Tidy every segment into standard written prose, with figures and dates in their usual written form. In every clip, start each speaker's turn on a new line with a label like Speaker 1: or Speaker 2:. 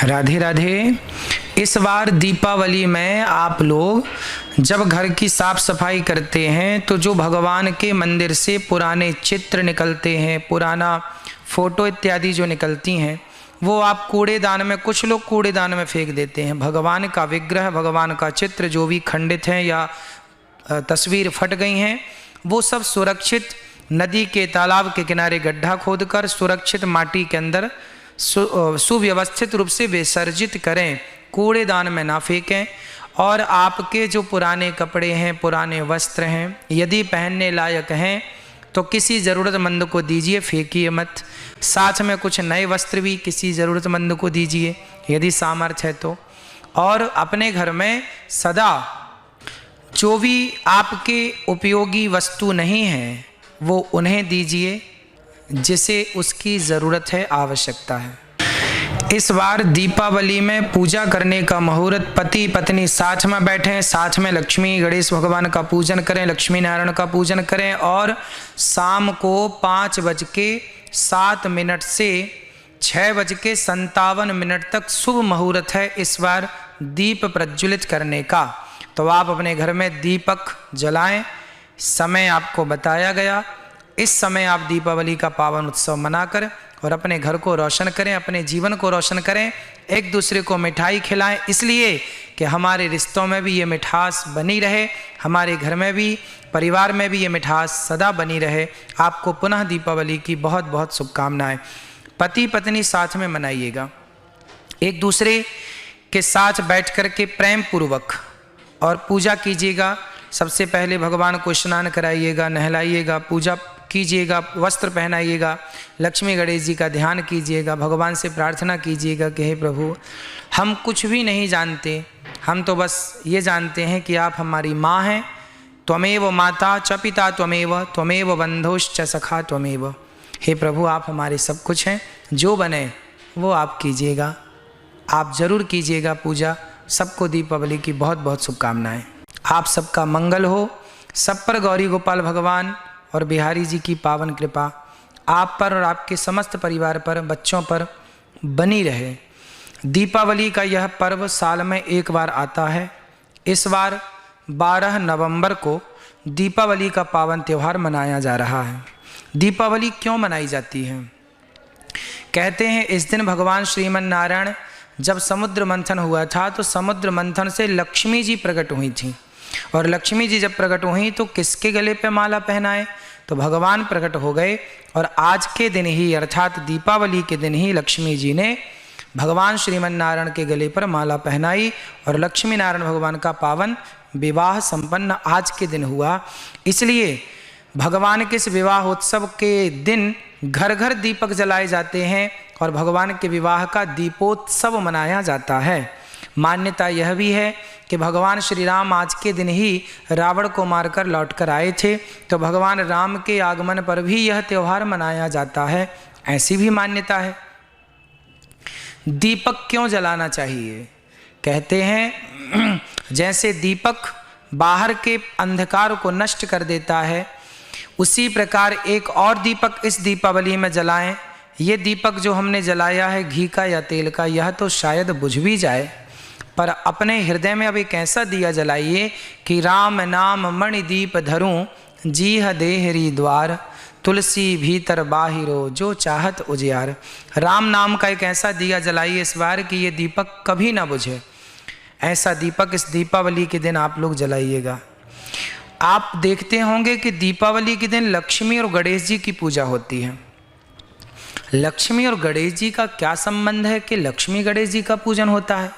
Speaker 1: राधे राधे। इस बार दीपावली में आप लोग जब घर की साफ सफाई करते हैं तो जो भगवान के मंदिर से पुराने चित्र निकलते हैं, पुराना फोटो इत्यादि जो निकलती हैं, वो आप कूड़ेदान में, कुछ लोग कूड़ेदान में फेंक देते हैं। भगवान का विग्रह, भगवान का चित्र जो भी खंडित हैं या तस्वीर फट गई हैं, वो सब सुरक्षित नदी के, तालाब के किनारे गड्ढा खोदकर सुरक्षित माटी के अंदर सुव्यवस्थित रूप से विसर्जित करें, कूड़ेदान में ना फेंकें। और आपके जो पुराने कपड़े हैं, पुराने वस्त्र हैं, यदि पहनने लायक हैं तो किसी ज़रूरतमंद को दीजिए, फेंकिए मत। साथ में कुछ नए वस्त्र भी किसी ज़रूरतमंद को दीजिए यदि सामर्थ्य है तो। और अपने घर में सदा जो भी आपके उपयोगी वस्तु नहीं है वो उन्हें दीजिए जिसे उसकी ज़रूरत है, आवश्यकता है। इस बार दीपावली में पूजा करने का मुहूर्त, पति पत्नी साथ में बैठें, साथ में लक्ष्मी गणेश भगवान का पूजन करें, लक्ष्मी नारायण का पूजन करें। और शाम को 5:07 से 6:57 तक शुभ मुहूर्त है इस बार दीप प्रज्वलित करने का। तो आप अपने घर में दीपक जलाएं, समय आपको बताया गया। इस समय आप दीपावली का पावन उत्सव मनाकर और अपने घर को रोशन करें, अपने जीवन को रोशन करें, एक दूसरे को मिठाई खिलाएं, इसलिए कि हमारे रिश्तों में भी ये मिठास बनी रहे, हमारे घर में भी, परिवार में भी ये मिठास सदा बनी रहे। आपको पुनः दीपावली की बहुत बहुत शुभकामनाएं। पति पत्नी साथ में मनाइएगा, एक दूसरे के साथ बैठ कर के प्रेम पूर्वक और पूजा कीजिएगा। सबसे पहले भगवान को स्नान कराइएगा, नहलाइएगा, पूजा कीजिएगा, वस्त्र पहनाइएगा, लक्ष्मी गणेश जी का ध्यान कीजिएगा, भगवान से प्रार्थना कीजिएगा कि हे प्रभु, हम कुछ भी नहीं जानते, हम तो बस ये जानते हैं कि आप हमारी माँ हैं। त्वमेव माता च पिता त्वमेव बंधोश्च सखा त्वमेव। हे प्रभु, आप हमारे सब कुछ हैं, जो बने वो आप कीजिएगा, आप जरूर कीजिएगा पूजा। सबको दीपावली की बहुत बहुत शुभकामनाएं। आप सबका मंगल हो, सब पर गौरी गोपाल भगवान और बिहारी जी की पावन कृपा आप पर और आपके समस्त परिवार पर, बच्चों पर बनी रहे। दीपावली का यह पर्व साल में एक बार आता है। इस बार 12 नवंबर को दीपावली का पावन त्यौहार मनाया जा रहा है। दीपावली क्यों मनाई जाती है? कहते हैं इस दिन भगवान श्रीमन नारायण जब समुद्र मंथन हुआ था तो समुद्र मंथन से लक्ष्मी जी प्रकट हुई थी, और लक्ष्मी जी जब प्रकट हुई तो किसके गले पे माला पहनाए? तो भगवान प्रकट हो गए। और आज के दिन ही, अर्थात दीपावली के दिन ही, लक्ष्मी जी ने भगवान श्रीमन नारायण के गले पर माला पहनाई और लक्ष्मी नारायण भगवान का पावन विवाह संपन्न आज के दिन हुआ। इसलिए भगवान के इस विवाह उत्सव के दिन घर घर दीपक जलाए जाते हैं और भगवान के विवाह का दीपोत्सव मनाया जाता है। मान्यता यह भी है कि भगवान श्री राम आज के दिन ही रावण को मारकर लौटकर आए थे, तो भगवान राम के आगमन पर भी यह त्यौहार मनाया जाता है, ऐसी भी मान्यता है। दीपक क्यों जलाना चाहिए? कहते हैं जैसे दीपक बाहर के अंधकार को नष्ट कर देता है, उसी प्रकार एक और दीपक इस दीपावली में जलाएं। ये दीपक जो हमने जलाया है घी का या तेल का, यह तो शायद बुझ भी जाए, पर अपने हृदय में अब एक ऐसा दिया जलाइए कि राम नाम मणि दीप धरूं, जीह देहरी द्वार, तुलसी भीतर बाहिरो जो चाहत उजियार। राम नाम का एक ऐसा दिया जलाइए इस बार कि ये दीपक कभी ना बुझे। ऐसा दीपक इस दीपावली के दिन आप लोग जलाइएगा। आप देखते होंगे कि दीपावली के दिन लक्ष्मी और गणेश जी की पूजा होती है। लक्ष्मी और गणेश जी का क्या संबंध है कि लक्ष्मी गणेश जी का पूजन होता है?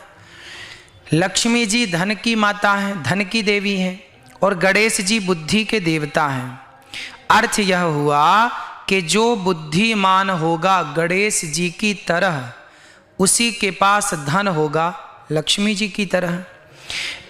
Speaker 1: लक्ष्मी जी धन की माता हैं, धन की देवी हैं, और गणेश जी बुद्धि के देवता हैं। अर्थ यह हुआ कि जो बुद्धिमान होगा गणेश जी की तरह, उसी के पास धन होगा लक्ष्मी जी की तरह।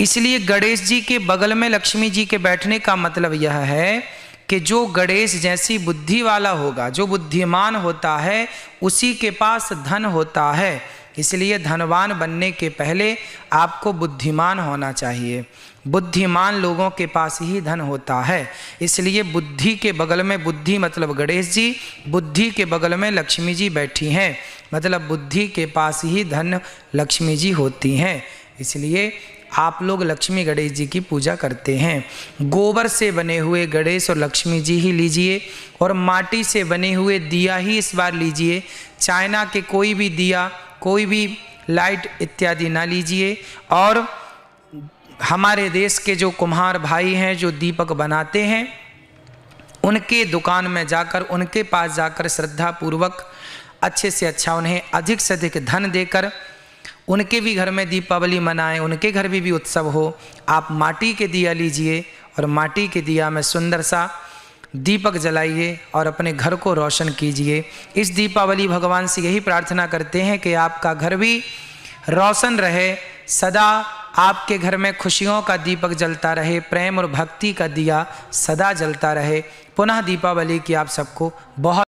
Speaker 1: इसलिए गणेश जी के बगल में लक्ष्मी जी के बैठने का मतलब यह है कि जो गणेश जैसी बुद्धि वाला होगा, जो बुद्धिमान होता है, उसी के पास धन होता है। इसलिए धनवान बनने के पहले आपको बुद्धिमान होना चाहिए। बुद्धिमान लोगों के पास ही धन होता है। इसलिए बुद्धि के बगल में, बुद्धि मतलब गणेश जी, बुद्धि के बगल में लक्ष्मी जी बैठी हैं, मतलब बुद्धि के पास ही धन लक्ष्मी जी होती हैं। इसलिए आप लोग लक्ष्मी गणेश जी की पूजा करते हैं। गोबर से बने हुए गणेश और लक्ष्मी जी ही लीजिए, और माटी से बने हुए दिया ही इस बार लीजिए। चाइना के कोई भी दिया, कोई भी लाइट इत्यादि ना लीजिए। और हमारे देश के जो कुम्हार भाई हैं, जो दीपक बनाते हैं, उनके दुकान में जाकर, उनके पास जाकर श्रद्धा पूर्वक अच्छे से अच्छा, उन्हें अधिक से अधिक धन देकर उनके भी घर में दीपावली मनाएं, उनके घर भी उत्सव हो। आप माटी के दिया लीजिए और माटी के दिया में सुंदर सा दीपक जलाइए और अपने घर को रोशन कीजिए। इस दीपावली भगवान से यही प्रार्थना करते हैं कि आपका घर भी रोशन रहे, सदा आपके घर में खुशियों का दीपक जलता रहे, प्रेम और भक्ति का दिया सदा जलता रहे। पुनः दीपावली की आप सबको बहुत